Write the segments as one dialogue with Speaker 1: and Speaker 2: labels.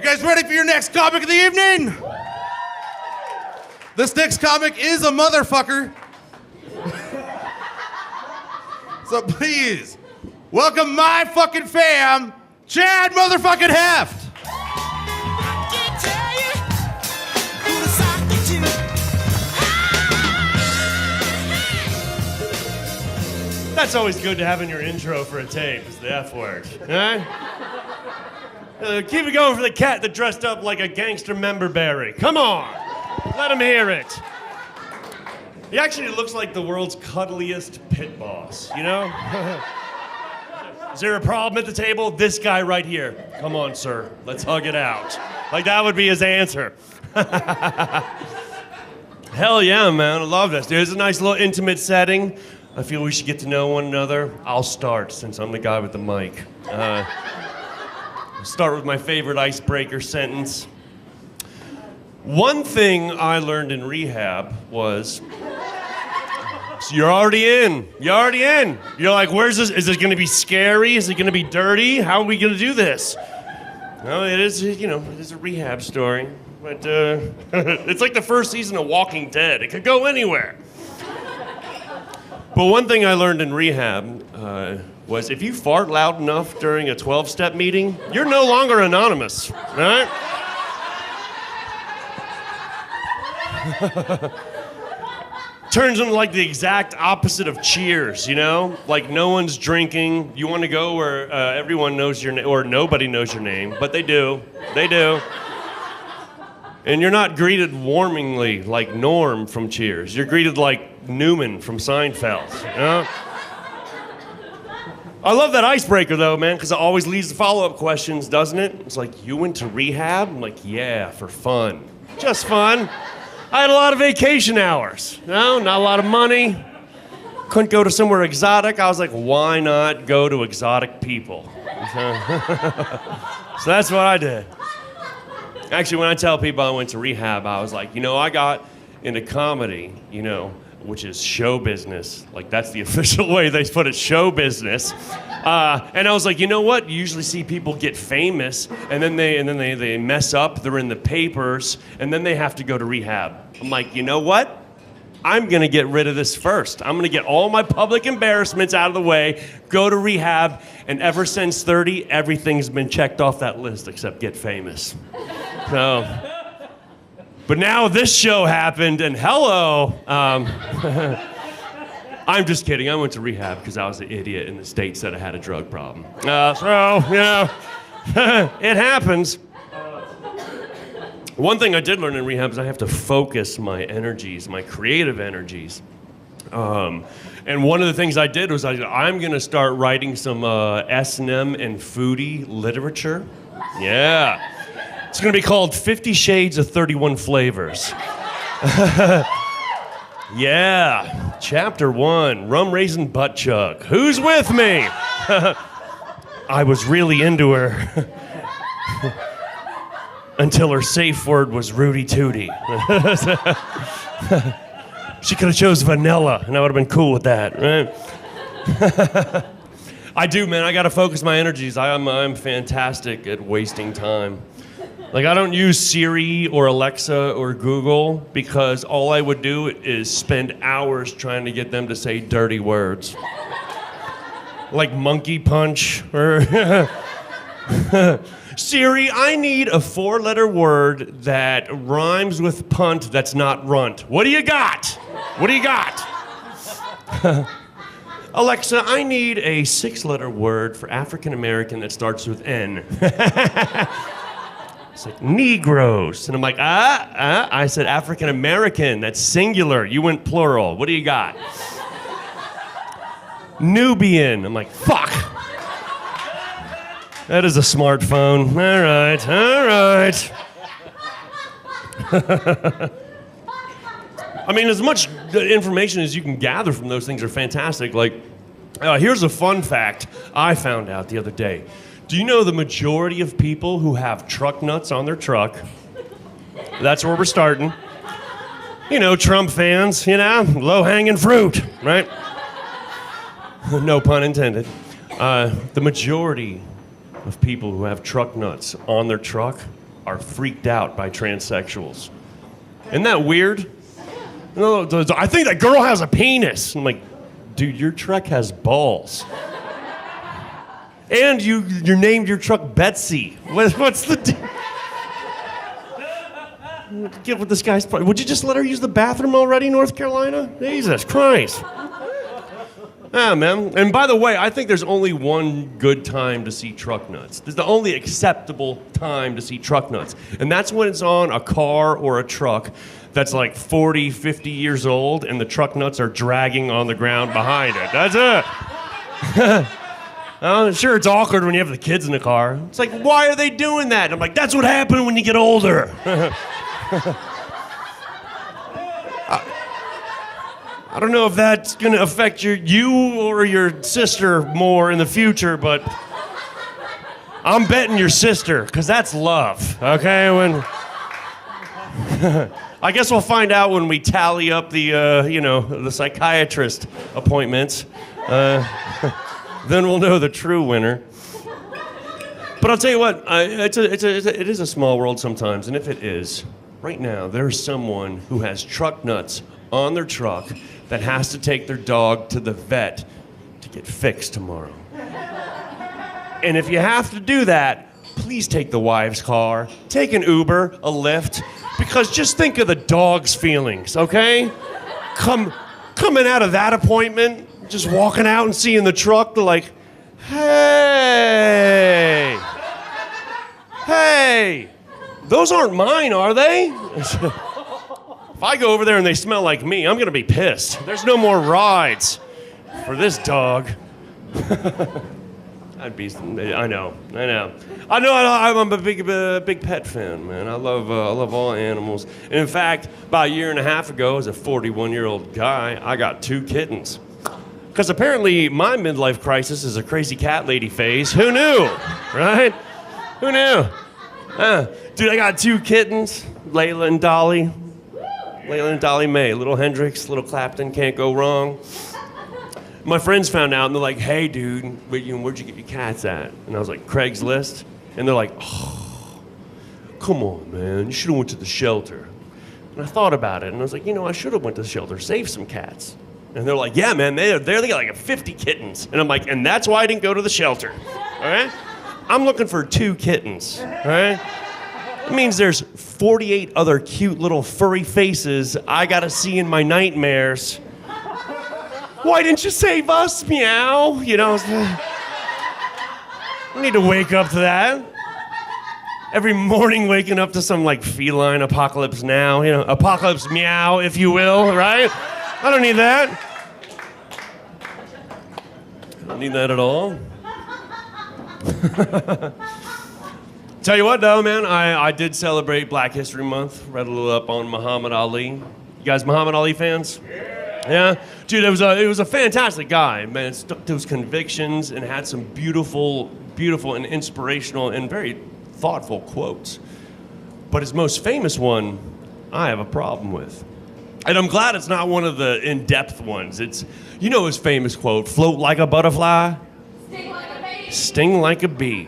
Speaker 1: guys ready for your next comic of the evening? This next comic is a motherfucker. So please, welcome my fucking fam, Chad motherfucking Heft.
Speaker 2: That's always good to have in your intro for a tape, is the F word. Right? Keep it going for the cat that dressed up like a gangster member berry. Come on, let him hear it. He actually looks like the world's cuddliest pit boss, you know? Is there a problem at the table? This guy right here. Come on, sir, let's hug it out. Like that would be his answer. Hell yeah, man, I love this. There's a nice little intimate setting. I feel we should get to know one another. I'll start since I'm the guy with the mic. I'll start with my favorite icebreaker sentence. One thing I learned in rehab was, so you're already in. You're already in. You're like, where's this? Is it going to be scary? Is it going to be dirty? How are we going to do this? Well, it is, you know, it is a rehab story. But it's like the first season of Walking Dead. It could go anywhere. But one thing I learned in rehab was if you fart loud enough during a 12-step meeting, you're no longer anonymous, right? Turns into like the exact opposite of Cheers, you know? Like no one's drinking. You want to go where everyone knows your name, or nobody knows your name, but they do. They do. And you're not greeted warmingly like Norm from Cheers. You're greeted like Newman from Seinfeld, you know? I love that icebreaker though, man, because it always leads to follow-up questions, doesn't it? It's like, you went to rehab? I'm like, yeah, for fun. Just fun. I had a lot of vacation hours, you know, not a lot of money. Couldn't go to somewhere exotic. I was like, why not go to exotic people? So that's what I did. Actually, when I tell people I went to rehab, I was like, you know, I got into comedy, you know, which is show business. Like, that's the official way they put it, show business. And I was like, you know what? You usually see people get famous, and then they mess up, they're in the papers, and then they have to go to rehab. I'm like, you know what? I'm gonna get rid of this first. I'm gonna get all my public embarrassments out of the way, go to rehab, and ever since 30, everything's been checked off that list except get famous. So, but now this show happened, and hello. I'm just kidding. I went to rehab because I was an idiot and the state said I had a drug problem. So, you know, it happens. One thing I did learn in rehab is I have to focus my energies, my creative energies. And one of the things I did was I'm going to start writing some S&M and foodie literature. Yeah. It's going to be called 50 Shades of 31 Flavors. Yeah. Chapter 1, Rum Raisin Butt Chug. Who's with me? I was really into her. Until her safe word was Rudy Tooty. She could have chose vanilla, and I would have been cool with that, right? I do, man. I got to focus my energies. I'm fantastic at wasting time. Like, I don't use Siri or Alexa or Google because all I would do is spend hours trying to get them to say dirty words. Like monkey punch or... Siri, I need a 4-letter word that rhymes with punt that's not runt. What do you got? What do you got? Alexa, I need a 6-letter word for African American that starts with N. It's like Negroes. And I'm like, I said African American, that's singular. You went plural. What do you got? Nubian. I'm like, fuck. That is a smartphone. All right. I mean, as much information as you can gather from those things are fantastic. Like, here's a fun fact I found out the other day. Do you know the majority of people who have truck nuts on their truck? That's where we're starting. You know, Trump fans, you know, low-hanging fruit, right? No pun intended. The majority of people who have truck nuts on their truck are freaked out by transsexuals. Isn't that weird? No, I think that girl has a penis. I'm like, dude, your truck has balls. And you named your truck Betsy. What's the deal? Get with this guy's. Would you just let her use the bathroom already, North Carolina? Jesus Christ. Ah, man. And by the way, I think there's only one good time to see truck nuts. There's the only acceptable time to see truck nuts. And that's when it's on a car or a truck that's like 40, 50 years old and the truck nuts are dragging on the ground behind it. That's it. Sure, it's awkward when you have the kids in the car. It's like, why are they doing that? I'm like, that's what happened when you get older. I don't know if that's going to affect you or your sister more in the future, but I'm betting your sister, because that's love, okay? I guess we'll find out when we tally up the psychiatrist appointments. Then we'll know the true winner. But I'll tell you what, it is a small world sometimes, and if it is, right now there's someone who has truck nuts on their truck that has to take their dog to the vet to get fixed tomorrow. And if you have to do that, please take the wives' car, take an Uber, a Lyft, because just think of the dog's feelings, okay? Coming out of that appointment, just walking out and seeing the truck, they're like, hey, those aren't mine, are they? If I go over there and they smell like me, I'm gonna be pissed. There's no more rides for this dog. I know. I'm a big pet fan, man. I love all animals. And in fact, about a year and a half ago, as a 41-year-old guy, I got 2 kittens. Because apparently my midlife crisis is a crazy cat lady phase. Who knew, right? Who knew? Dude, I got 2 kittens, Layla and Dolly. Layla and Dolly Mae, little Hendrix, little Clapton, can't go wrong. My friends found out and they're like, hey dude, where'd you get your cats at? And I was like, Craigslist. And they're like, oh, come on man, you should have went to the shelter. And I thought about it and I was like, I should have went to the shelter, saved some cats. And they're like, yeah man, they got like 50 kittens. And I'm like, and that's why I didn't go to the shelter, all right? I'm looking for 2 kittens, all right? It means there's 48 other cute little furry faces I gotta see in my nightmares. Why didn't you save us, meow? I need to wake up to that. Every morning waking up to some like feline apocalypse now, apocalypse meow, if you will, right? I don't need that. I don't need that at all. Tell you what though, man, I did celebrate Black History Month. Read a little up on Muhammad Ali. You guys Muhammad Ali fans? Yeah? Dude, it was a fantastic guy, man. Stuck to his convictions and had some beautiful and inspirational and very thoughtful quotes. But his most famous one, I have a problem with. And I'm glad it's not one of the in-depth ones. It's, his famous quote, float like a butterfly, sting like a bee. Sting like a bee.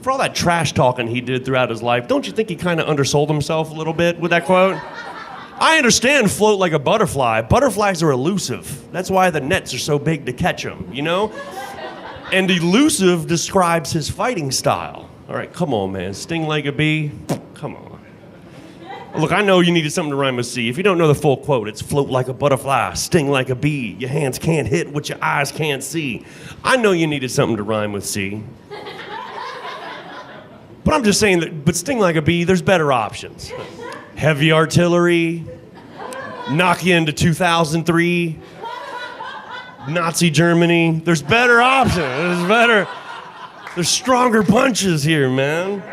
Speaker 2: For all that trash talking he did throughout his life, don't you think he kind of undersold himself a little bit with that quote? I understand float like a butterfly. Butterflies are elusive. That's why the nets are so big to catch them, And elusive describes his fighting style. All right, come on, man. Sting like a bee? Come on. Look, I know you needed something to rhyme with C. If you don't know the full quote, it's float like a butterfly, sting like a bee. Your hands can't hit what your eyes can't see. I know you needed something to rhyme with C. But I'm just saying but sting like a bee, there's better options. Heavy artillery, knock you into 2003, Nazi Germany. There's better options. There's stronger punches here, man.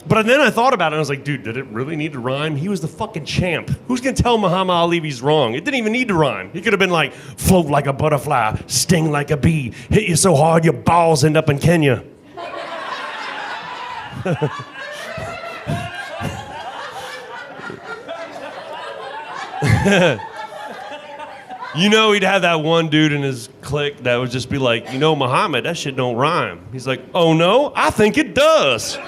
Speaker 2: But then I thought about it and I was like, dude, did it really need to rhyme? He was the fucking champ. Who's gonna tell Muhammad Ali he's wrong? It didn't even need to rhyme. He could have been like, float like a butterfly, sting like a bee, hit you so hard your balls end up in Kenya. He'd have that one dude in his clique that would just be like, Muhammad, that shit don't rhyme. He's like, oh no, I think it does.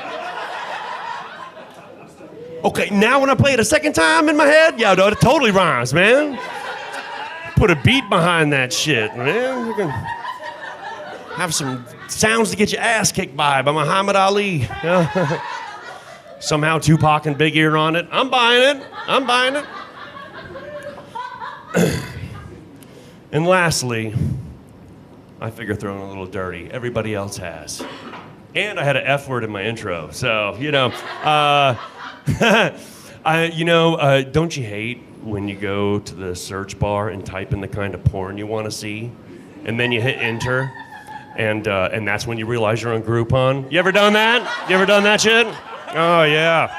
Speaker 2: Okay, now when I play it a second time in my head, yeah, it totally rhymes, man. Put a beat behind that shit, man. You can have some sounds to get your ass kicked by Muhammad Ali. Yeah. Somehow Tupac and Big Ear on it. I'm buying it. I'm buying it. And lastly, I figure throwing a little dirty. Everybody else has. And I had an F word in my intro, so, don't you hate when you go to the search bar and type in the kind of porn you want to see, and then you hit enter, and that's when you realize you're on Groupon? You ever done that? You ever done that shit? Oh, yeah.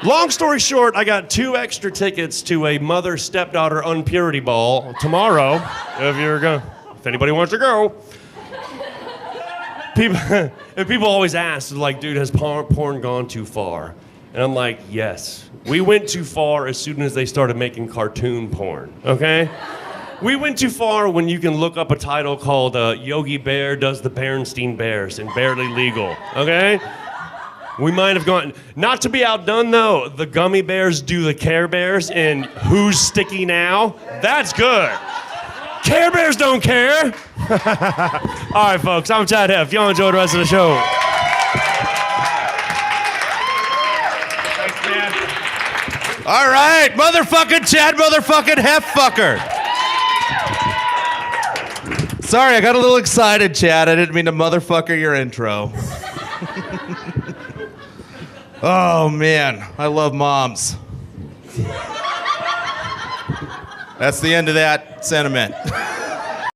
Speaker 2: Long story short, I got 2 extra tickets to a mother-stepdaughter unpurity ball tomorrow, if anybody wants to go. People always ask, like, dude, has porn gone too far? And I'm like, yes. We went too far as soon as they started making cartoon porn, okay? We went too far when you can look up a title called Yogi Bear Does the Berenstain Bears and Barely Legal, okay? We might have gone, not to be outdone though, the Gummy Bears do the Care Bears in Who's Sticky Now? That's good. Care Bears don't care. All right, folks, I'm Chad Heft. Y'all enjoy the rest of the show. Thanks, man.
Speaker 1: All right, motherfucking Chad, motherfucking Heft fucker. Sorry, I got a little excited, Chad. I didn't mean to motherfucker your intro. Oh, man, I love moms. That's the end of that sentiment.